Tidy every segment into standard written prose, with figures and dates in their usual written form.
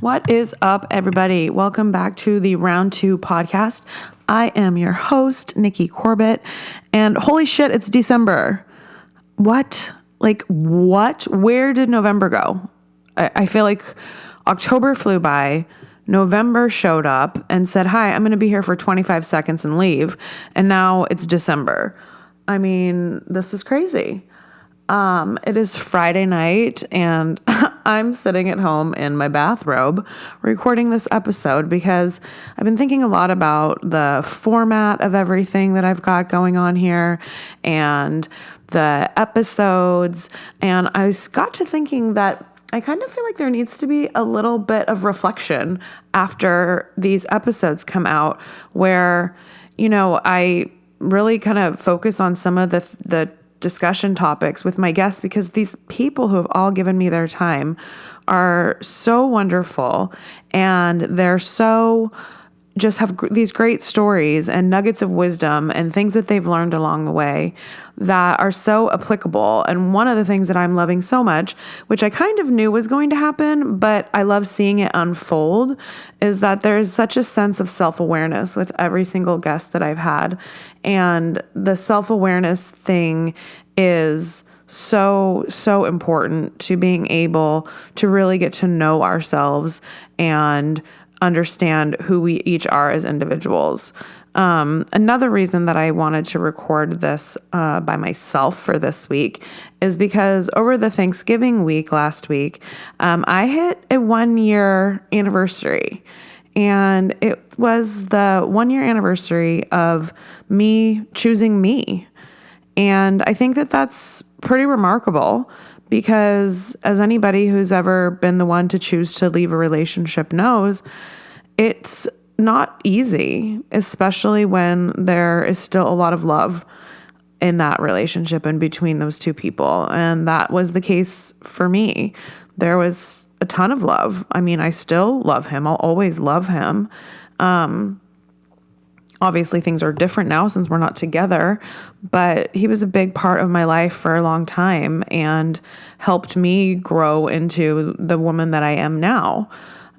What is up, everybody? Welcome back to the Round 2 podcast. I am your host, Nikki Corbett, and holy shit, it's December. What? What? Where did November go? I feel like October flew by, November showed up and said, hi, I'm going to be here for 25 seconds and leave, and now it's December. I mean, this is crazy. It is Friday night and I'm sitting at home in my bathrobe recording this episode because I've been thinking a lot about the format of everything that I've got going on here and the episodes. And I got to thinking that I kind of feel like there needs to be a little bit of reflection after these episodes come out where, I really kind of focus on some of the discussion topics with my guests because these people who have all given me their time are so wonderful and they're so just have these great stories and nuggets of wisdom and things that they've learned along the way that are so applicable. And one of the things that I'm loving so much, which I kind of knew was going to happen, but I love seeing it unfold, is that there's such a sense of self-awareness with every single guest that I've had. And the self-awareness thing is so important to being able to really get to know ourselves and understand who we each are as individuals. Another reason that I wanted to record this by myself for this week is because over the Thanksgiving week last week, I hit a 1-year anniversary. And it was the 1-year anniversary of me choosing me. And I think that that's pretty remarkable because as anybody who's ever been the one to choose to leave a relationship knows, it's not easy, especially when there is still a lot of love in that relationship and between those two people. And that was the case for me. There was a ton of love. I mean, I still love him. I'll always love him. Obviously, things are different now since we're not together, but he was a big part of my life for a long time and helped me grow into the woman that I am now.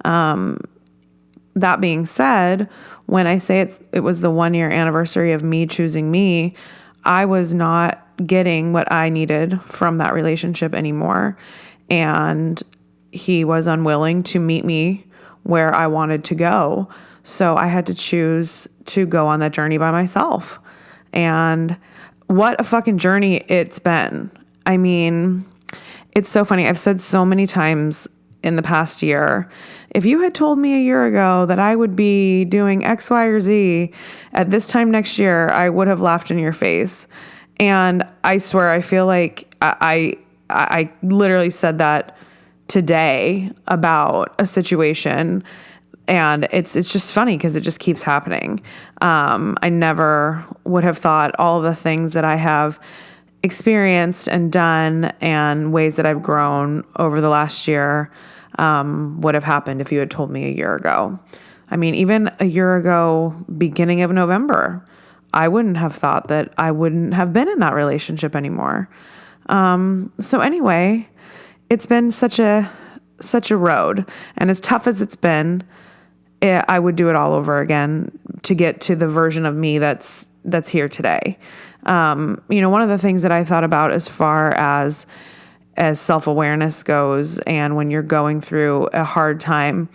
That being said, when I say it was the 1-year anniversary of me choosing me, I was not getting what I needed from that relationship anymore. And he was unwilling to meet me where I wanted to go. So I had to choose to go on that journey by myself. And what a fucking journey it's been. I mean, it's so funny. I've said so many times in the past year, if you had told me a year ago that I would be doing X, Y, or Z at this time next year, I would have laughed in your face. And I swear, I feel like I literally said that today about a situation. And it's just funny because it just keeps happening. I never would have thought all of the things that I have experienced and done and ways that I've grown over the last year would have happened if you had told me a year ago. I mean, even a year ago, beginning of November, I wouldn't have thought that I wouldn't have been in that relationship anymore. So anyway, it's been such a road, and as tough as it's been, I would do it all over again to get to the version of me that's here today. One of the things that I thought about as far as self-awareness goes, and when you're going through a hard time,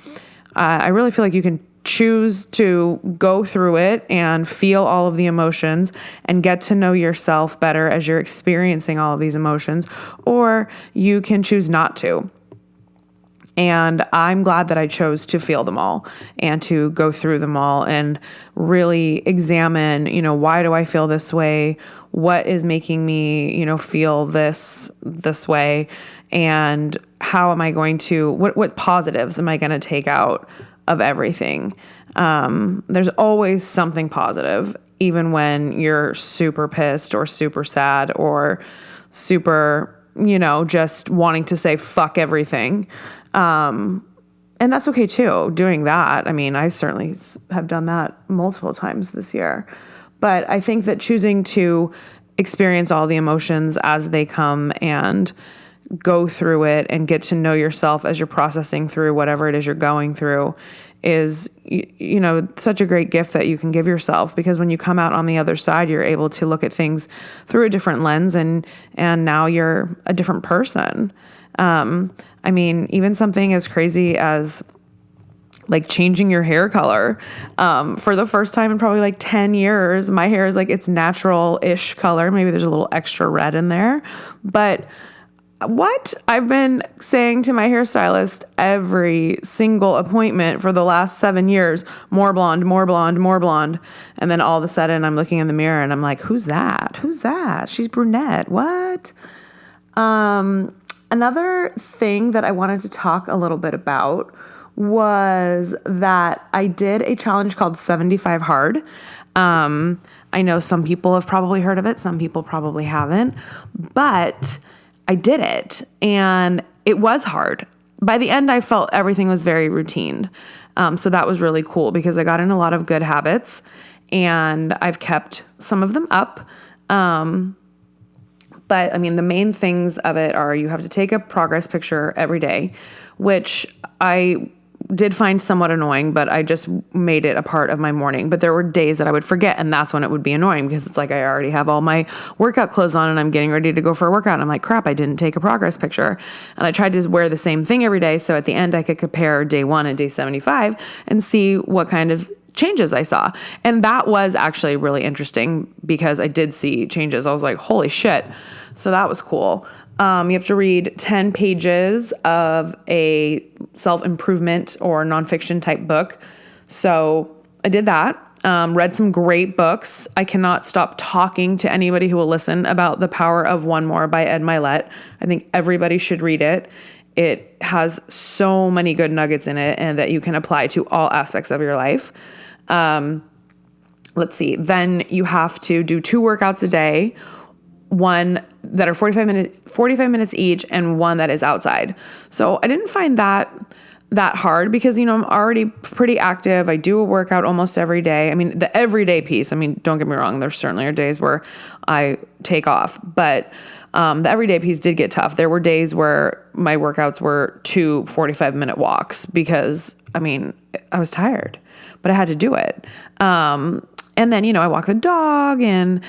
I really feel like you can choose to go through it and feel all of the emotions and get to know yourself better as you're experiencing all of these emotions, or you can choose not to. And I'm glad that I chose to feel them all and to go through them all and really examine, why do I feel this way? What is making me, feel this way? And how am I going to, what positives am I going to take out of everything? There's always something positive, even when you're super pissed or super sad or super, just wanting to say fuck everything. And that's okay too, doing that. I mean, I certainly have done that multiple times this year, but I think that choosing to experience all the emotions as they come and go through it and get to know yourself as you're processing through whatever it is you're going through is, such a great gift that you can give yourself, because when you come out on the other side, you're able to look at things through a different lens, and now you're a different person. Even something as crazy as like changing your hair color. For the first time in probably like 10 years, my hair is like its natural-ish color. Maybe there's a little extra red in there, but what I've been saying to my hairstylist every single appointment for the last 7 years, more blonde, more blonde, more blonde. And then all of a sudden I'm looking in the mirror and I'm like, who's that? Who's that? She's brunette. What? Another thing that I wanted to talk a little bit about was that I did a challenge called 75 Hard. I know some people have probably heard of it. Some people probably haven't, but I did it and it was hard. By the end, I felt everything was very routine. So that was really cool because I got in a lot of good habits and I've kept some of them up. But the main things of it are you have to take a progress picture every day, which I did find somewhat annoying, but I just made it a part of my morning. But there were days that I would forget, and that's when it would be annoying because it's like I already have all my workout clothes on and I'm getting ready to go for a workout. And I'm like, crap, I didn't take a progress picture. And I tried to wear the same thing every day. So at the end, I could compare day 1 and day 75 and see what kind of changes I saw. And that was actually really interesting because I did see changes. I was like, holy shit. So that was cool. You have to read 10 pages of a self-improvement or nonfiction type book. So I did that. Read some great books. I cannot stop talking to anybody who will listen about The Power of One More by Ed Milet. I think everybody should read it. It has so many good nuggets in it and that you can apply to all aspects of your life. Let's see. Then you have to do 2 workouts a day. One that are 45 minutes each and one that is outside. So I didn't find that hard because, I'm already pretty active. I do a workout almost every day. The everyday piece, don't get me wrong. There certainly are days where I take off, but the everyday piece did get tough. There were days where my workouts were 2 45-minute walks because, I was tired, but I had to do it. And then, I walk the dog and,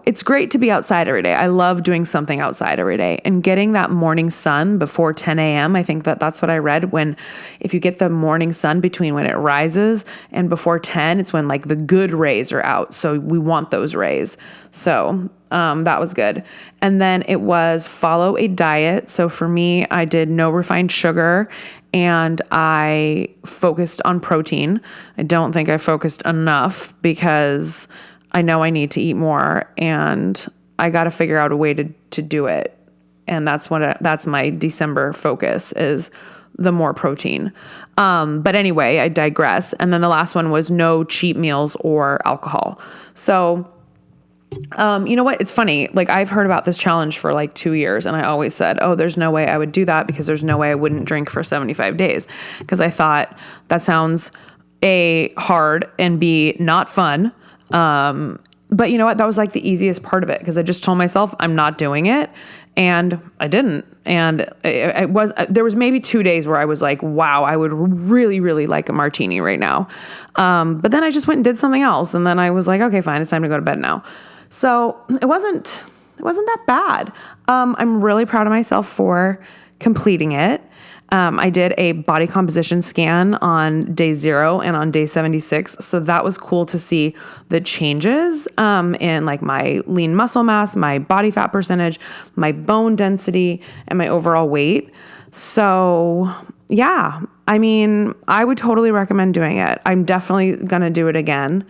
it's great to be outside every day. I love doing something outside every day and getting that morning sun before 10 a.m. I think that's what I read if you get the morning sun between when it rises and before 10, it's when like the good rays are out. So we want those rays. So that was good. And then it was follow a diet. So for me, I did no refined sugar and I focused on protein. I don't think I focused enough because I know I need to eat more and I got to figure out a way to do it. And that's my December focus is the more protein. But anyway, I digress. And then the last one was no cheat meals or alcohol. So you know what? It's funny. Like I've heard about this challenge for like 2 years and I always said, oh, there's no way I would do that because there's no way I wouldn't drink for 75 days. Because I thought that sounds A, hard and B, not fun. But you know what? That was like the easiest part of it because I just told myself I'm not doing it and I didn't. And there was maybe 2 days where I was like, wow, I would really, really like a martini right now. But then I just went and did something else. And then I was like, okay, fine. It's time to go to bed now. So it wasn't that bad. I'm really proud of myself for completing it. I did a body composition scan on day 0 and on day 76. So that was cool to see the changes in like my lean muscle mass, my body fat percentage, my bone density, and my overall weight. So yeah, I would totally recommend doing it. I'm definitely going to do it again.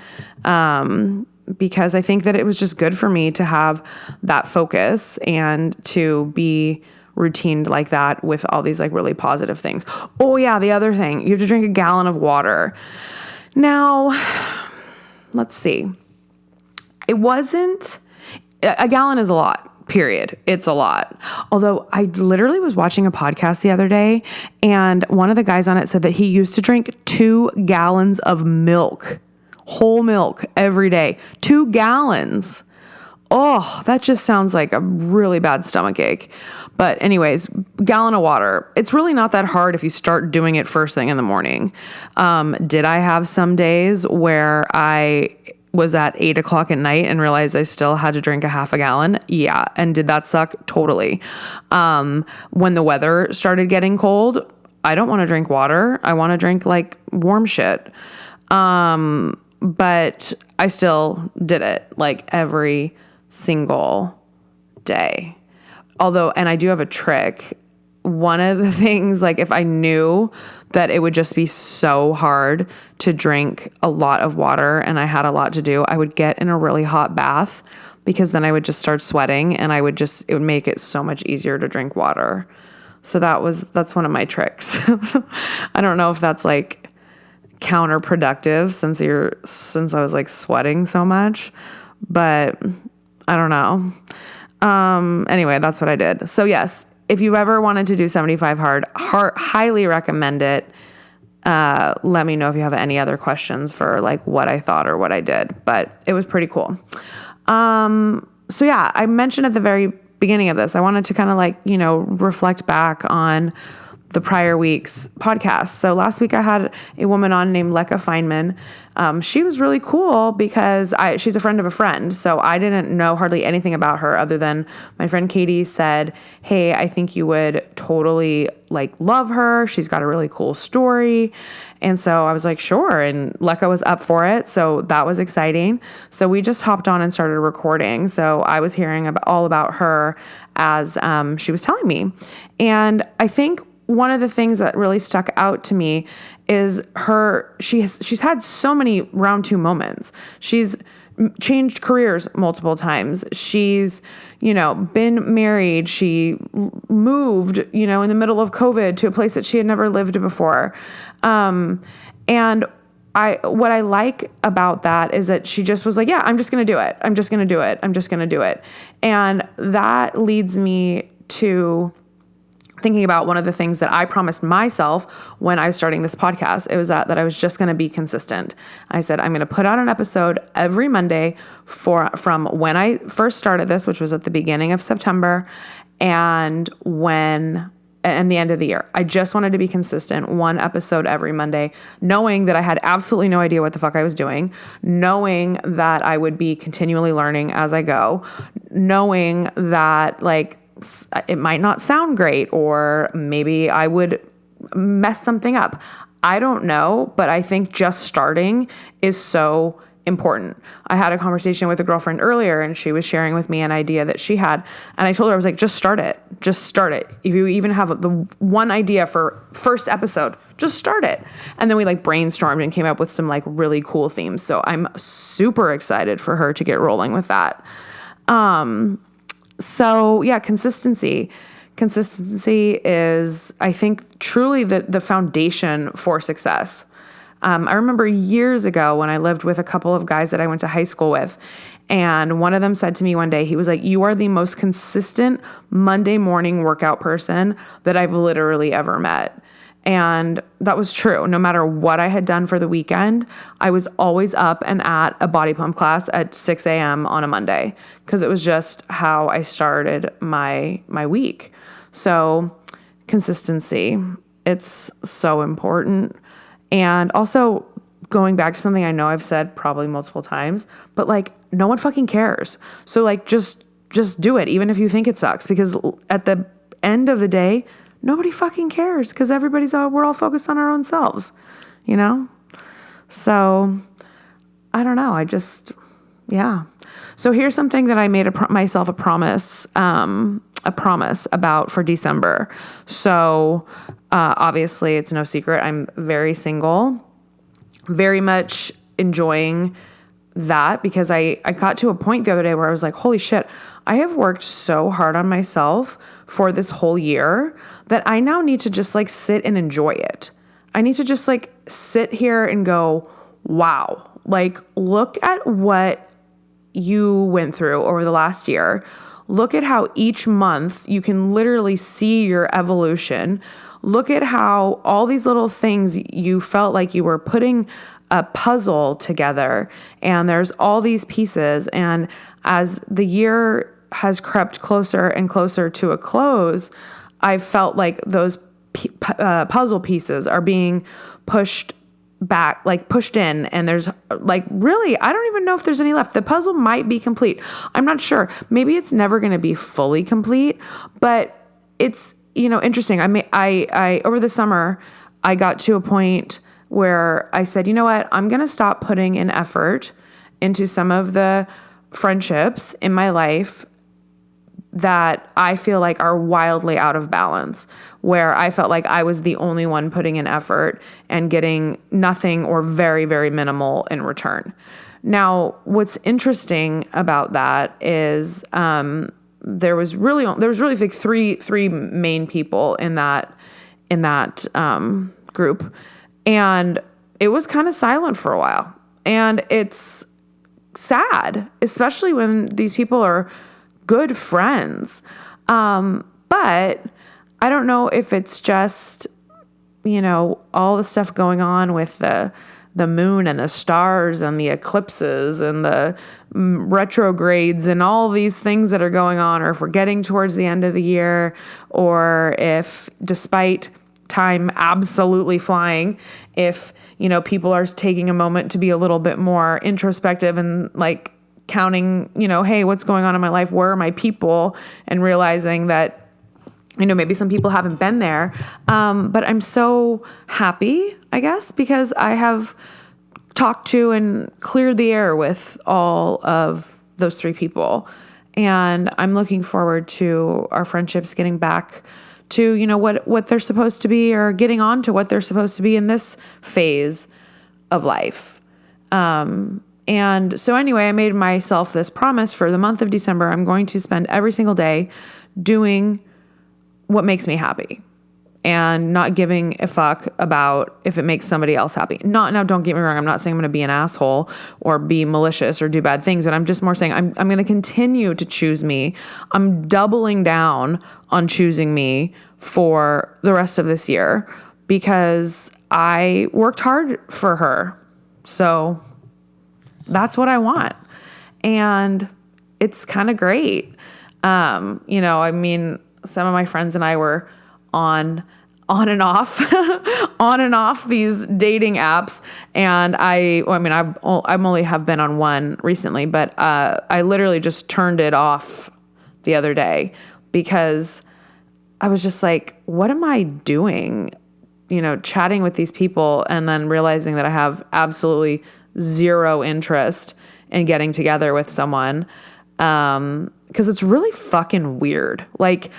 Because I think that it was just good for me to have that focus and to be routined like that with all these like really positive things. Oh yeah, the other thing, you have to drink a gallon of water. Now, let's see. A gallon is a lot, period. It's a lot. Although I literally was watching a podcast the other day and one of the guys on it said that he used to drink 2 gallons of milk. Whole milk every day, 2 gallons. Oh, that just sounds like a really bad stomach ache. But anyways, gallon of water. It's really not that hard if you start doing it first thing in the morning. Did I have some days where I was at 8 o'clock at night and realized I still had to drink a half a gallon? Yeah. And did that suck? Totally. When the weather started getting cold, I don't want to drink water. I want to drink like warm shit. But I still did it like every single day. Although, and I do have a trick. One of the things, like if I knew that it would just be so hard to drink a lot of water and I had a lot to do, I would get in a really hot bath, because then I would just start sweating and it would make it so much easier to drink water. So that's one of my tricks. I don't know if that's like counterproductive since I was like sweating so much, but I don't know. Anyway, that's what I did. So yes, if you ever wanted to do 75 hard, highly recommend it. Let me know if you have any other questions for like what I thought or what I did, but it was pretty cool. So yeah, I mentioned at the very beginning of this, I wanted to kind of like, reflect back on the prior week's podcast. So last week I had a woman on named Lekka Feynman. She was really cool because she's a friend of a friend. So I didn't know hardly anything about her other than my friend Katie said, hey, I think you would totally like love her. She's got a really cool story. And so I was like, sure. And Lekka was up for it. So that was exciting. So we just hopped on and started recording. So I was hearing all about her as she was telling me. And I think one of the things that really stuck out to me is she's had so many round two moments. She's changed careers multiple times. She's, been married. She moved, in the middle of COVID to a place that she had never lived before. And what I like about that is that she just was like, yeah, I'm just going to do it. I'm just going to do it. I'm just going to do it. And that leads me to thinking about one of the things that I promised myself when I was starting this podcast. It was that I was just going to be consistent. I said, I'm going to put out an episode every Monday from when I first started this, which was at the beginning of September, and the end of the year. I just wanted to be consistent, one episode every Monday, knowing that I had absolutely no idea what the fuck I was doing, knowing that I would be continually learning as I go, knowing that like it might not sound great, or maybe I would mess something up. I don't know, but I think just starting is so important. I had a conversation with a girlfriend earlier and she was sharing with me an idea that she had. And I told her, I was like, just start it. Just start it. If you even have the one idea for first episode, just start it. And then we like brainstormed and came up with some like really cool themes. So I'm super excited for her to get rolling with that. So yeah, consistency. Consistency is, I think, truly the foundation for success. I remember years ago when I lived with a couple of guys that I went to high school with, and one of them said to me one day, he was like, you are the most consistent Monday morning workout person that I've literally ever met. And that was true. No matter what I had done for the weekend, I was always up and at a body pump class at 6 a.m. on a Monday, because it was just how I started my week. So consistency, it's so important. And also going back to something I know I've said probably multiple times, but like no one fucking cares. So like just do it, even if you think it sucks, because at the end of the day, nobody fucking cares, because we're all focused on our own selves, So I don't know. Yeah. So here's something that I made myself a promise about for December. So obviously it's no secret, I'm very single, very much enjoying that, because I got to a point the other day where I was like, holy shit, I have worked so hard on myself for this whole year that I now need to just like sit and enjoy it. I need to just like sit here and go, wow, like look at what you went through over the last year. Look at how each month you can literally see your evolution. Look at how all these little things you felt like you were putting a puzzle together, and there's all these pieces. And as the year has crept closer and closer to a close, I've felt like those puzzle pieces are being pushed back, like pushed in, and there's like, really, I don't even know if there's any left. The puzzle might be complete. I'm not sure. Maybe it's never going to be fully complete, but it's, interesting. I over the summer, I got to a point where I said, you know what, I'm going to stop putting an effort into some of the friendships in my life that I feel like are wildly out of balance, where I felt like I was the only one putting in effort and getting nothing or very, very minimal in return. Now, what's interesting about that is there was really like three main people in that group, and it was kind of silent for a while, and it's sad, especially when these people are good friends. But I don't know if it's just, all the stuff going on with the moon and the stars and the eclipses and the retrogrades and all these things that are going on, or if we're getting towards the end of the year, or if, despite time absolutely flying, if, people are taking a moment to be a little bit more introspective and like counting, hey, what's going on in my life? Where are my people? And realizing that, maybe some people haven't been there. But I'm so happy, I guess, because I have talked to and cleared the air with all of those three people. And I'm looking forward to our friendships getting back to, what they're supposed to be, or getting on to what they're supposed to be in this phase of life. And so anyway, I made myself this promise for the month of December. I'm going to spend every single day doing what makes me happy and not giving a fuck about if it makes somebody else happy. Now, don't get me wrong. I'm not saying I'm going to be an asshole or be malicious or do bad things, but I'm just more saying I'm going to continue to choose me. I'm doubling down on choosing me for the rest of this year because I worked hard for her. So that's what I want. And it's kind of great. Some of my friends and I were on and off, on and off these dating apps. And I've only have been on one recently, but I literally just turned it off the other day because I was just like, what am I doing? Chatting with these people and then realizing that I have absolutely zero interest in getting together with someone. Because it's really fucking weird. Like,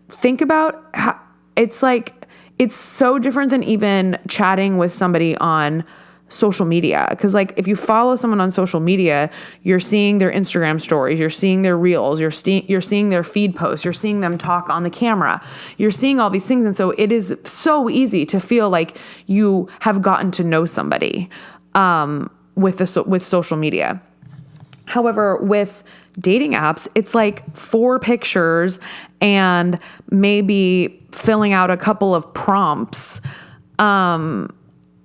think about how it's like, it's so different than even chatting with somebody on social media. Because like, if you follow someone on social media, you're seeing their Instagram stories, you're seeing their reels, you're seeing their feed posts, you're seeing them talk on the camera, you're seeing all these things. And so it is so easy to feel like you have gotten to know somebody, with social media. However, with dating apps, it's like 4 pictures and maybe filling out a couple of prompts. And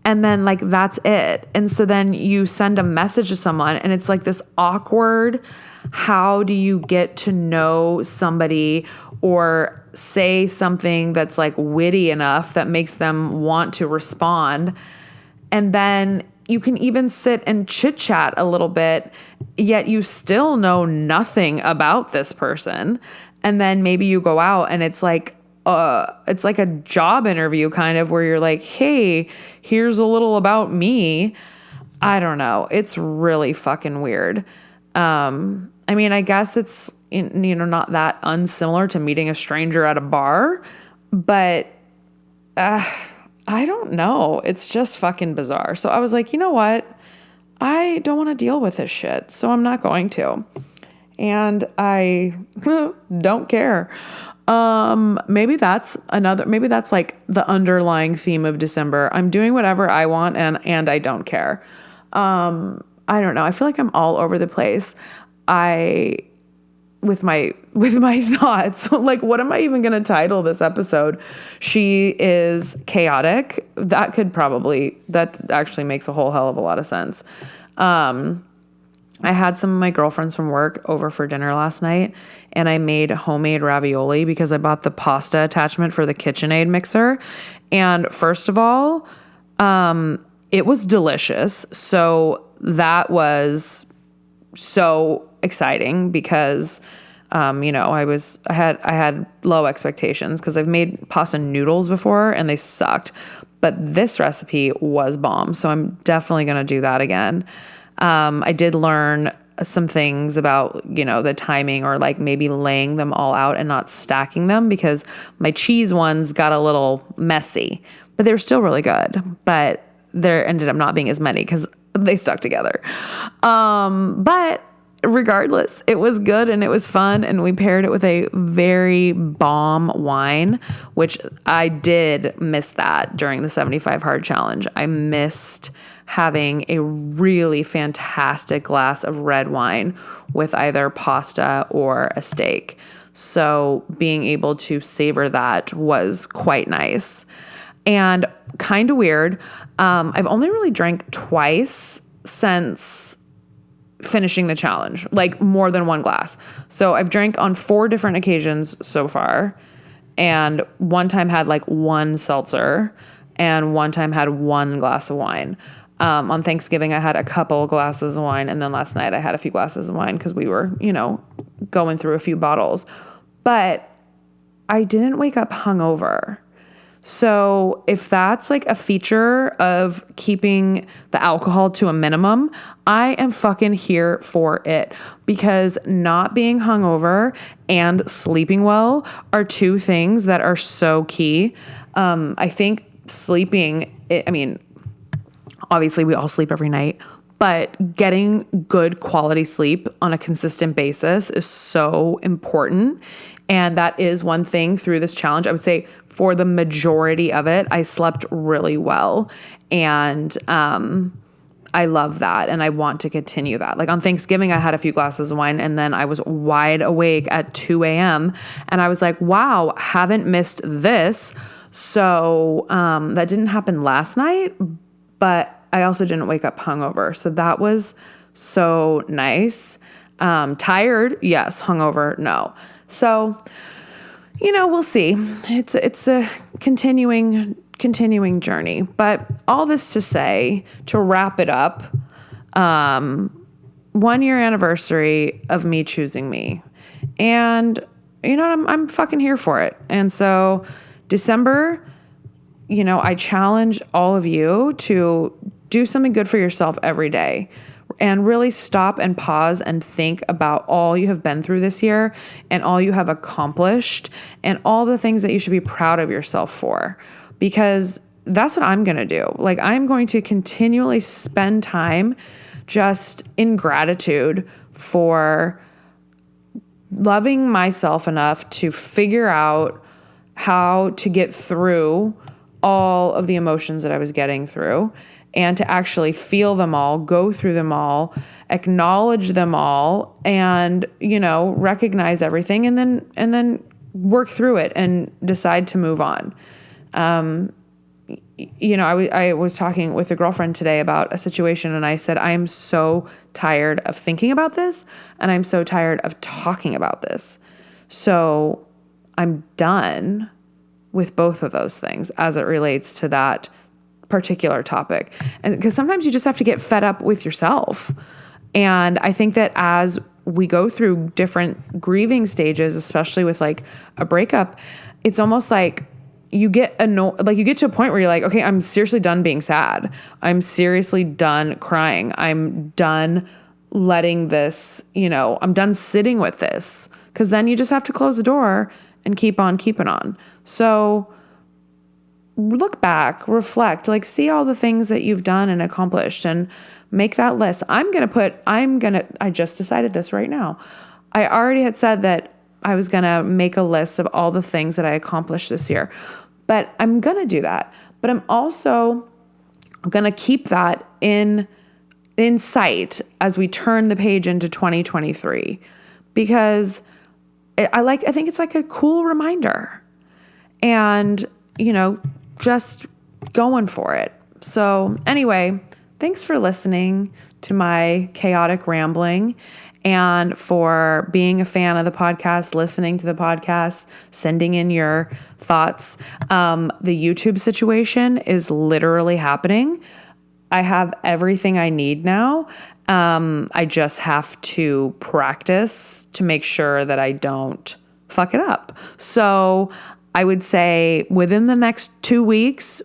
then like, that's it. And so then you send a message to someone and it's like this awkward, how do you get to know somebody or say something that's like witty enough that makes them want to respond? And then you can even sit and chit chat a little bit, yet you still know nothing about this person. And then maybe you go out and it's like a job interview kind of, where you're like, hey, here's a little about me. I don't know. It's really fucking weird. I guess it's, not that unsimilar to meeting a stranger at a bar, but, I don't know. It's just fucking bizarre. So I was like, you know what? I don't want to deal with this shit. So I'm not going to. And I don't care. Maybe that's like the underlying theme of December. I'm doing whatever I want and I don't care. I don't know. I feel like I'm all over the place. I with my thoughts. Like, what am I even going to title this episode? She is chaotic. That actually makes a whole hell of a lot of sense. I had some of my girlfriends from work over for dinner last night, and I made homemade ravioli because I bought the pasta attachment for the KitchenAid mixer. And first of all, it was delicious. So that was so exciting because, I had low expectations because I've made pasta noodles before and they sucked, but this recipe was bomb. So I'm definitely going to do that again. I did learn some things about, the timing or like maybe laying them all out and not stacking them because my cheese ones got a little messy, but they were still really good. But there ended up not being as many because they stuck together. But regardless, it was good and it was fun. And we paired it with a very bomb wine, which I did miss that during the 75 Hard Challenge. I missed having a really fantastic glass of red wine with either pasta or a steak. So being able to savor that was quite nice and kind of weird. I've only really drank twice since finishing the challenge, like more than one glass. So I've drank on 4 different occasions so far. And one time had like one seltzer and one time had 1 glass of wine. On Thanksgiving, I had a couple glasses of wine. And then last night I had a few glasses of wine because we were, going through a few bottles. But I didn't wake up hungover. So if that's like a feature of keeping the alcohol to a minimum, I am fucking here for it because not being hungover and sleeping well are 2 things that are so key. I think sleeping, obviously we all sleep every night, but getting good quality sleep on a consistent basis is so important. And that is one thing through this challenge. I would say for the majority of it, I slept really well. And I love that. And I want to continue that. Like on Thanksgiving, I had a few glasses of wine and then I was wide awake at 2 a.m. And I was like, wow, haven't missed this. So that didn't happen last night, but I also didn't wake up hungover. So that was so nice. Tired, yes. Hungover, no. So, we'll see. It's a continuing journey. But all this to say, to wrap it up, 1 year anniversary of me choosing me. And I'm fucking here for it. And so December, I challenge all of you to do something good for yourself every day and really stop and pause and think about all you have been through this year and all you have accomplished and all the things that you should be proud of yourself for, because that's what I'm going to do. Like, I'm going to continually spend time just in gratitude for loving myself enough to figure out how to get through all of the emotions that I was getting through and to actually feel them all, go through them all, acknowledge them all, and, recognize everything and then work through it and decide to move on. I was talking with a girlfriend today about a situation and I said, I am so tired of thinking about this and I'm so tired of talking about this. So I'm done with both of those things as it relates to that particular topic. And because sometimes you just have to get fed up with yourself. And I think that as we go through different grieving stages, especially with like a breakup, it's almost like you get you get to a point where you're like, okay, I'm seriously done being sad. I'm seriously done crying. I'm done letting this, I'm done sitting with this. Because then you just have to close the door and keep on keeping on. So look back, reflect, see all the things that you've done and accomplished and make that list. I just decided this right now. I already had said that I was going to make a list of all the things that I accomplished this year, but I'm going to do that. But I'm also going to keep that in sight as we turn the page into 2023, because I think it's like a cool reminder, and, just going for it. So anyway, thanks for listening to my chaotic rambling, and for being a fan of the podcast, listening to the podcast, sending in your thoughts. The YouTube situation is literally happening. I have everything I need now. I just have to practice to make sure that I don't fuck it up. So I would say within the next 2 weeks,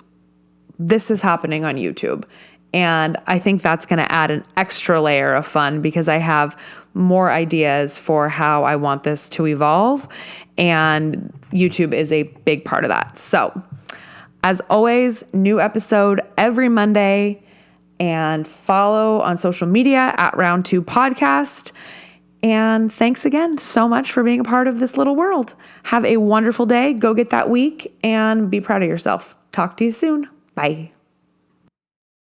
this is happening on YouTube. And I think that's going to add an extra layer of fun because I have more ideas for how I want this to evolve. And YouTube is a big part of that. So as always, new episode every Monday, and follow on social media at Round 2 Podcast. And thanks again so much for being a part of this little world. Have a wonderful day. Go get that week and be proud of yourself. Talk to you soon. Bye.